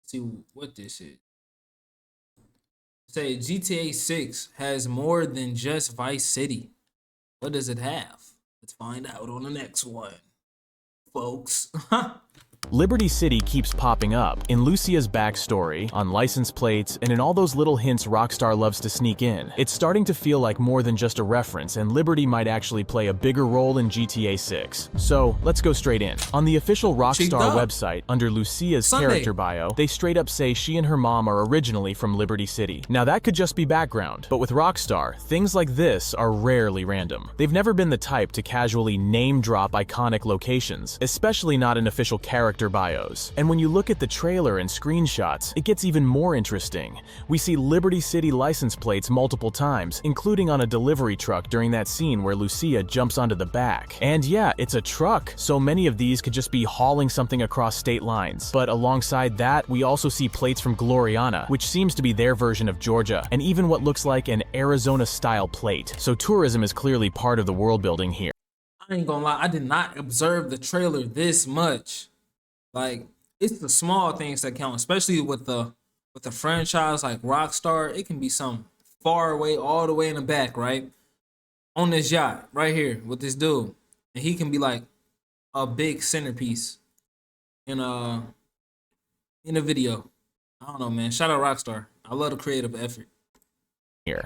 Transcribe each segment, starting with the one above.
See what this is. Say GTA 6 has more than just Vice City. What does it have? Let's find out on the next one, folks. Liberty City keeps popping up in Lucia's backstory, on license plates, and in all those little hints Rockstar loves to sneak in. It's starting to feel like more than just a reference, and Liberty might actually play a bigger role in GTA 6. So, let's go straight in. On the official Rockstar website, under Lucia's character bio, they straight up say she and her mom are originally from Liberty City. Now that could just be background, but with Rockstar, things like this are rarely random. They've never been the type to casually name-drop iconic locations, especially not in official character bios. And when you look at the trailer and screenshots, it gets even more interesting. We see Liberty City license plates multiple times, including on a delivery truck during that scene where Lucia jumps onto the back. And yeah, it's a truck, so many of these could just be hauling something across state lines. But alongside that, we also see plates from Gloriana, which seems to be their version of Georgia, and even what looks like an Arizona-style plate. So tourism is clearly part of the world building here. I ain't gonna lie, I did not observe the trailer this much. Like, it's the small things that count, especially with the franchise like Rockstar. It can be some far away, all the way in the back, right? On this yacht right here with this dude, and he can be like a big centerpiece in a video. I don't know, man. Shout out Rockstar. I love the creative effort.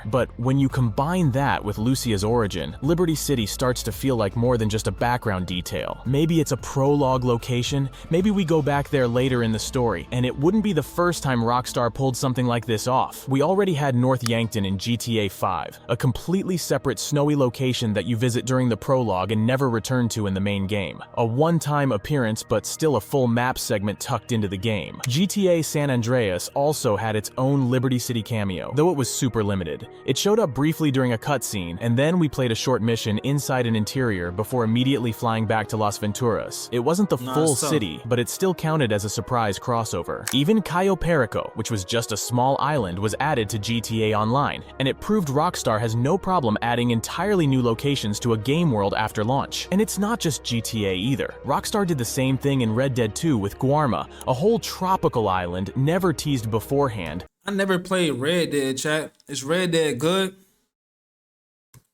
But when you combine that with Lucia's origin, Liberty City starts to feel like more than just a background detail. Maybe it's a prologue location, maybe we go back there later in the story, and it wouldn't be the first time Rockstar pulled something like this off. We already had North Yankton in GTA 5, a completely separate snowy location that you visit during the prologue and never return to in the main game. A one-time appearance, but still a full map segment tucked into the game. GTA San Andreas also had its own Liberty City cameo, though it was super limited. It showed up briefly during a cutscene, and then we played a short mission inside an interior before immediately flying back to Las Venturas. It wasn't the full city, but it still counted as a surprise crossover. Even Cayo Perico, which was just a small island, was added to GTA Online, and it proved Rockstar has no problem adding entirely new locations to a game world after launch. And it's not just GTA either. Rockstar did the same thing in Red Dead 2 with Guarma, a whole tropical island never teased beforehand. I never played Red Dead, chat. Is Red Dead good?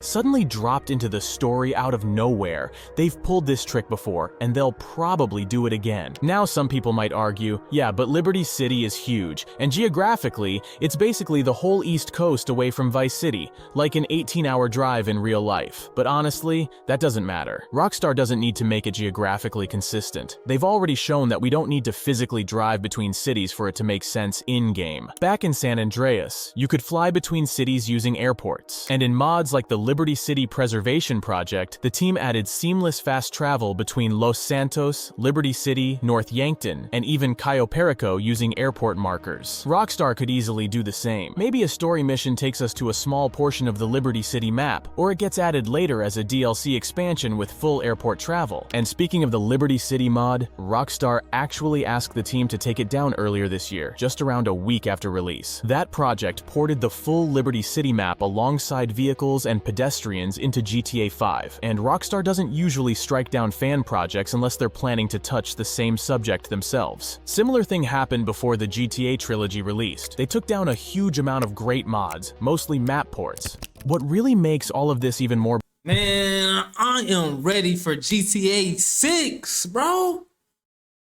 Suddenly dropped into the story out of nowhere. They've pulled this trick before, and they'll probably do it again. Now some people might argue, yeah, but Liberty City is huge, and geographically, it's basically the whole East Coast away from Vice City, like an 18-hour drive in real life. But honestly, that doesn't matter. Rockstar doesn't need to make it geographically consistent. They've already shown that we don't need to physically drive between cities for it to make sense in-game. Back in San Andreas, you could fly between cities using airports, and in mods like the Liberty City Preservation Project, the team added seamless fast travel between Los Santos, Liberty City, North Yankton, and even Cayo Perico using airport markers. Rockstar could easily do the same. Maybe a story mission takes us to a small portion of the Liberty City map, or it gets added later as a DLC expansion with full airport travel. And speaking of the Liberty City mod, Rockstar actually asked the team to take it down earlier this year, just around a week after release. That project ported the full Liberty City map alongside vehicles and pedestrians into GTA 5, and Rockstar doesn't usually strike down fan projects unless they're planning to touch the same subject themselves. Similar thing happened before the GTA trilogy released. They took down a huge amount of great mods, mostly map ports. What really makes all of this even more— Man, I am ready for GTA 6, bro.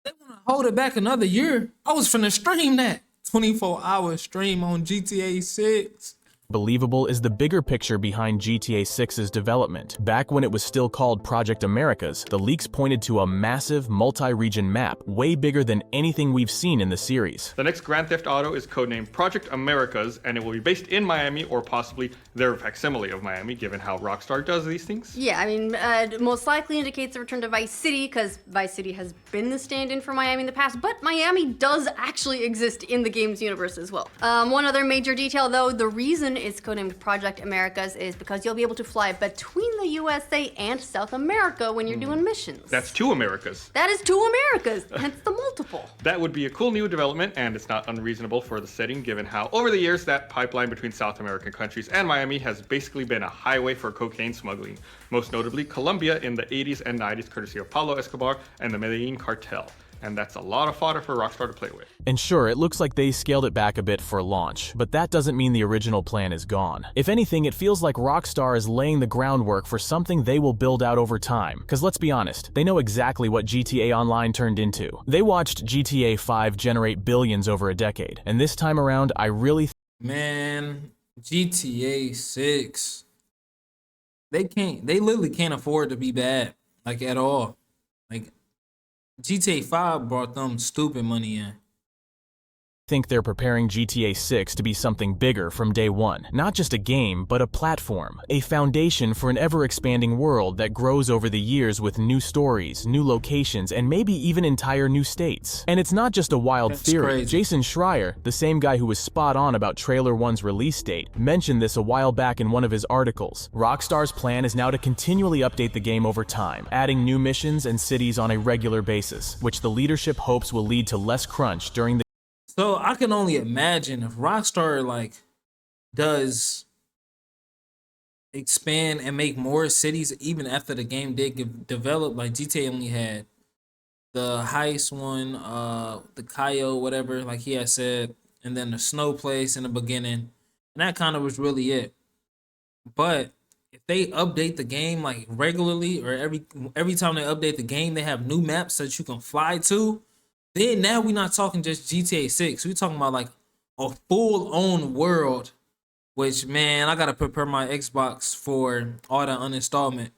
They want to hold it back another year. I was finna stream that 24-hour stream on GTA 6. believable is the bigger picture behind GTA 6's development. Back when it was still called Project Americas, the leaks pointed to a massive, multi-region map, way bigger than anything we've seen in the series. The next Grand Theft Auto is codenamed Project Americas, and it will be based in Miami, or possibly their facsimile of Miami, given how Rockstar does these things. Yeah, I mean, most likely indicates a return to Vice City, because Vice City has been the stand-in for Miami in the past, but Miami does actually exist in the game's universe as well. One other major detail, though, the reason it's codenamed Project Americas is because you'll be able to fly between the USA and South America when you're doing missions. That's two Americas. That is two Americas, hence the multiple. That would be a cool new development, and it's not unreasonable for the setting, given how over the years that pipeline between South American countries and Miami has basically been a highway for cocaine smuggling, most notably Colombia in the 80s and 90s, courtesy of Pablo Escobar and the Medellin cartel. and that's a lot of fodder for Rockstar to play with. And sure, it looks like they scaled it back a bit for launch, but that doesn't mean the original plan is gone. If anything, it feels like Rockstar is laying the groundwork for something they will build out over time. Cause let's be honest, they know exactly what GTA Online turned into. They watched GTA 5 generate billions over a decade, and this time around, I really Man, GTA 6. They literally can't afford to be bad, like at all. Like GTA 5 brought them stupid money in. think they're preparing GTA 6 to be something bigger from day one. Not just a game, but a platform, a foundation for an ever-expanding world that grows over the years with new stories, new locations, and maybe even entire new states. And it's not just a wild That's theory. crazy. Jason Schreier, the same guy who was spot on about Trailer 1's release date, mentioned this a while back in one of his articles. Rockstar's plan is now to continually update the game over time, adding new missions and cities on a regular basis, which the leadership hopes will lead to less crunch during the So I can only imagine if Rockstar does expand and make more cities even after the game did get developed. Like GTA only had the heist one, the Cayo, whatever, like he had said, and then the snow place in the beginning, and that kind of was really it. But if they update the game like regularly, or every time they update the game, they have new maps that you can fly to. Then now we're not talking just GTA 6. We're talking about like a full-on world, which, man, I gotta prepare my Xbox for all the uninstallment.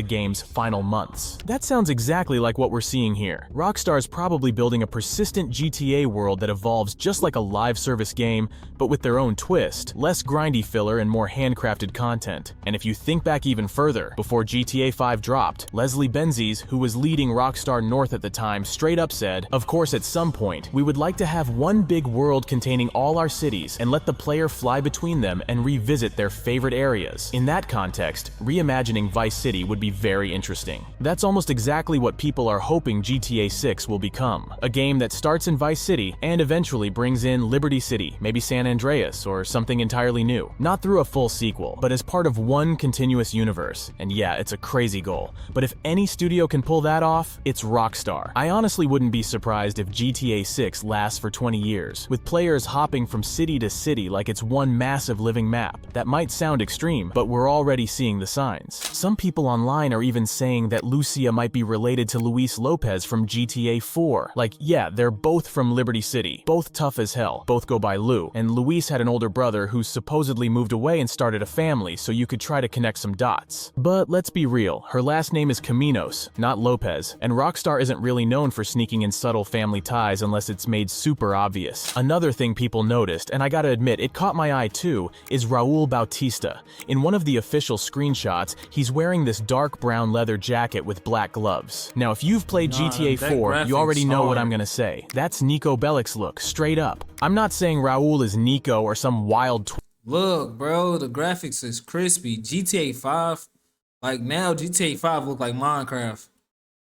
game's final months. That sounds exactly like what we're seeing here. Rockstar's probably building a persistent GTA world that evolves just like a live service game, but with their own twist, less grindy filler and more handcrafted content. And if you think back even further, before GTA 5 dropped, Leslie Benzies, who was leading Rockstar North at the time, straight up said, "Of course, at some point, we would like to have one big world containing all our cities and let the player fly between them and revisit their favorite areas." In that context, reimagining Vice City would be very interesting. That's almost exactly what people are hoping GTA 6 will become. A game that starts in Vice City and eventually brings in Liberty City, maybe San Andreas, or something entirely new. Not through a full sequel, but as part of one continuous universe. And yeah, it's a crazy goal. But if any studio can pull that off, it's Rockstar. I honestly wouldn't be surprised if GTA 6 lasts for 20 years, with players hopping from city to city like it's one massive living map. That might sound extreme, but we're already seeing the signs. Some people online are even saying that Lucia might be related to Luis Lopez from GTA 4. Like, yeah, they're both from Liberty City, both tough as hell, both go by Lou, and Luis had an older brother who supposedly moved away and started a family, so you could try to connect some dots. But let's be real, her last name is Caminos, not Lopez, and Rockstar isn't really known for sneaking in subtle family ties unless it's made super obvious. Another thing people noticed, and I gotta admit, it caught my eye too, is Raul Bautista. In one of the official screenshots, he's wearing this dark brown leather jacket with black gloves. Now, if you've played GTA that 4, you already graphic's know what hard. I'm gonna say. That's Nico Bellic's look, straight up. I'm not saying Raul is Nico or some wild Look, bro, the graphics is crispy. GTA 5, like now GTA 5 look like Minecraft.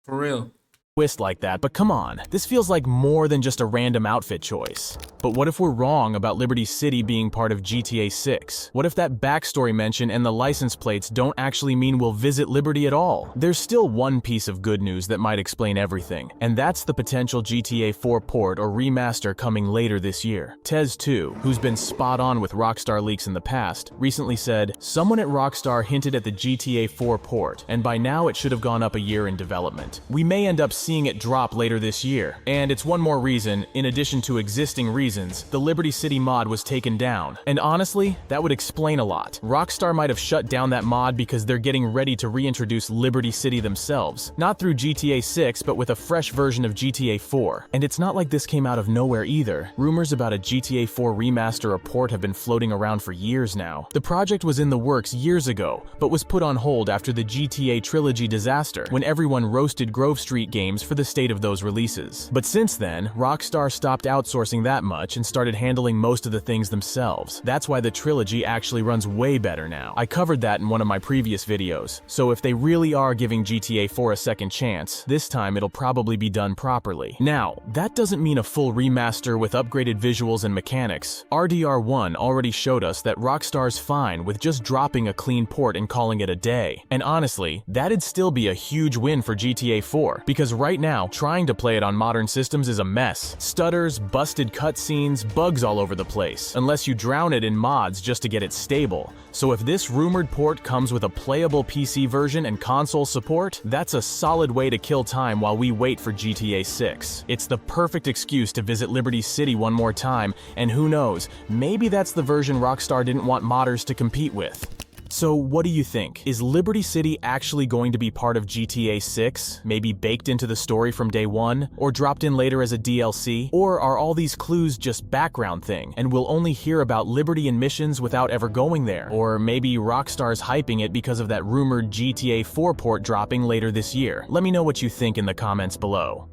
For real. twist like that, but come on, this feels like more than just a random outfit choice. But what if we're wrong about Liberty City being part of GTA 6? What if that backstory mention and the license plates don't actually mean we'll visit Liberty at all? There's still one piece of good news that might explain everything, and that's the potential GTA 4 port or remaster coming later this year. Tez2, who's been spot on with Rockstar leaks in the past, recently said, "Someone at Rockstar hinted at the GTA 4 port, and by now it should have gone up a year in development. We may end up seeing it drop later this year. And it's one more reason, in addition to existing reasons, the Liberty City mod was taken down. And honestly, that would explain a lot. Rockstar might have shut down that mod because they're getting ready to reintroduce Liberty City themselves. Not through GTA 6, but with a fresh version of GTA 4. And it's not like this came out of nowhere either. Rumors about a GTA 4 remaster or port have been floating around for years now. The project was in the works years ago, but was put on hold after the GTA Trilogy disaster, when everyone roasted Grove Street Games for the state of those releases. But since then, Rockstar stopped outsourcing that much and started handling most of the things themselves. That's why the trilogy actually runs way better now. I covered that in one of my previous videos, so if they really are giving GTA 4 a second chance, this time it'll probably be done properly. Now, that doesn't mean a full remaster with upgraded visuals and mechanics. RDR1 already showed us that Rockstar's fine with just dropping a clean port and calling it a day. And honestly, that'd still be a huge win for GTA 4, because right now, trying to play it on modern systems is a mess. Stutters, busted cutscenes, bugs all over the place, unless you drown it in mods just to get it stable. So if this rumored port comes with a playable PC version and console support, that's a solid way to kill time while we wait for GTA 6. It's the perfect excuse to visit Liberty City one more time, and who knows, maybe that's the version Rockstar didn't want modders to compete with. So what do you think? Is Liberty City actually going to be part of GTA 6? Maybe baked into the story from day one? Or dropped in later as a DLC? Or are all these clues just background thing, and we'll only hear about Liberty and missions without ever going there? Or maybe Rockstar's hyping it because of that rumored GTA 4 port dropping later this year? Let me know what you think in the comments below.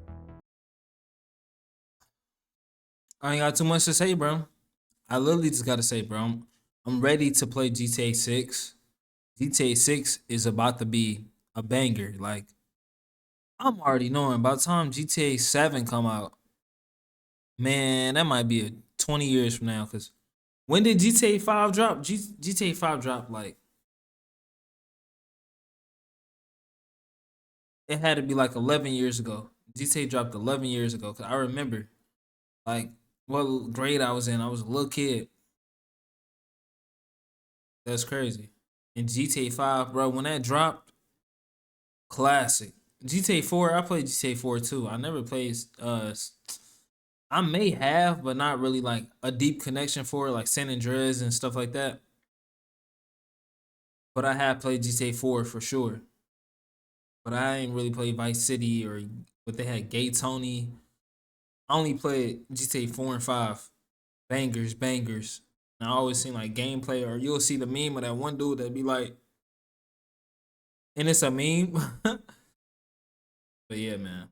I ain't got too much to say, bro. I literally just gotta say, bro, I'm ready to play GTA 6. GTA 6 is about to be a banger. Like, I'm already knowing by the time GTA 7 come out, man, that might be 20 years from now. Cause when did GTA 5 drop? GTA 5 dropped like, it had to be like 11 years ago. GTA dropped 11 years ago. Cause I remember like what grade I was in. I was a little kid. That's crazy. And GTA 5, bro, when that dropped, classic. GTA 4, I played GTA 4 too. I never played I may have, but not really like a deep connection for it, like San Andreas and stuff like that. But I have played GTA 4 for sure. But I ain't really played Vice City or what they had, Gay Tony. I only played GTA 4 and 5. Bangers, bangers. And I always seen like gameplay, or you'll see the meme of that one dude that be like, and it's a meme. But yeah, man.